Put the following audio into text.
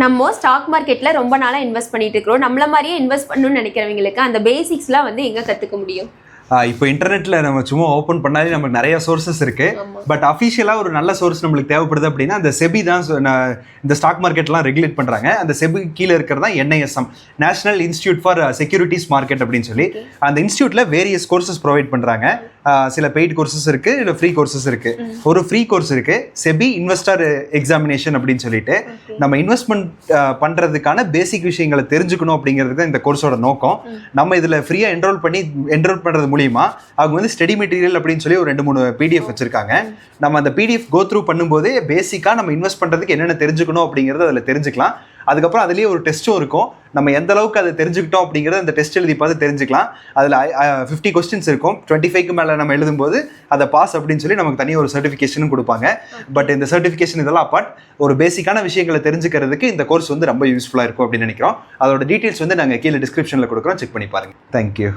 நம்ம ஸ்டாக் மார்க்கெட்ல ரொம்ப நாளா இன்வெஸ்ட் பண்ணிட்டு இருக்கிறோம். நம்மள மாதிரியே இன்வெஸ்ட் பண்ணணும்னு நினைக்கிறவங்களுக்கு அந்த பேசிக்ஸ்லாம் வந்து எங்க கத்துக்க முடியும்? இப்போ இன்டர்நெட்டில் நம்ம சும்மா ஓப்பன் பண்ணாலே நமக்கு நிறைய சோர்சஸ் இருக்குது. பட் அஃபிஷியலாக ஒரு நல்ல சோர்ஸ் நம்மளுக்கு தேவைப்படுது அப்படின்னா அந்த செபி தான் இந்த ஸ்டாக் மார்க்கெட்லாம் ரெகுலேட் பண்ணுறாங்க. அந்த செபி கீழே இருக்கிறது தான் NISM, national institute for securities market அப்படின்னு சொல்லி. அந்த இன்ஸ்டியூட்டில் வேரியஸ் கோர்சஸ் ப்ரொவைட் பண்ணுறாங்க. சில பெய்ட் கோர்சஸ் இருக்குது, இல்லை ஃப்ரீ கோர்சஸ் இருக்குது. ஒரு ஃப்ரீ கோர்ஸ் இருக்குது, செபி இன்வெஸ்டர் எக்ஸாமினேஷன் அப்படின்னு சொல்லிட்டு. நம்ம இன்வெஸ்ட்மெண்ட் பண்ணுறதுக்கான பேசிக் விஷயங்களை தெரிஞ்சுக்கணும் அப்படிங்கிறது தான் இந்த கோர்ஸோட நோக்கம். நம்ம இதில் ஃப்ரீயாக என்ரோல் பண்ணுறது மூலியமா அவங்க வந்து ஸ்டடி மெட்டீரியல் அப்படின்னு சொல்லி ஒரு 2-3 PDF வச்சிருக்காங்க. நம்ம அந்த PDF கோ த்ரூ பண்ணும்போதே பேசிக்காக நம்ம இன்வெஸ்ட் பண்ணுறதுக்கு என்னென்ன தெரிஞ்சுக்கணும் அப்படிங்கிறத அதில் தெரிஞ்சுக்கலாம். அதுக்கப்புறம் அதுலேயே ஒரு டெஸ்ட்டும் இருக்கும். நம்ம எந்த அளவுக்கு அதை தெரிஞ்சுக்கிட்டோம் அப்படிங்கிறத அந்த டெஸ்ட் எழுதி பார்த்து தெரிஞ்சுக்கலாம். அதில் 50 கொஸ்டின்ஸ் இருக்கும். 25க்கு மேலே நம்ம எழுதும்போது அதை பாஸ் அப்படின்னு சொல்லி நமக்கு தனியாக ஒரு சர்டிஃபிகேஷனும் கொடுப்பாங்க. பட் இந்த சர்டிஃபிகேஷன் இதெல்லாம் அப்பார்ட் ஒரு பேசிக்கான விஷயங்களை தெரிஞ்சுக்கிறதுக்கு இந்த கோர்ஸ் வந்து ரொம்ப யூஸ்ஃபுல்லாக இருக்கும் அப்படின்னு நினைக்கிறோம். அதோட டீட்டெயில்ஸ் வந்து நாங்கள் கீழே டிஸ்கிரிப்ஷனில் கொடுக்குறோம், செக் பண்ணி பாருங்கள். தேங்க்யூ.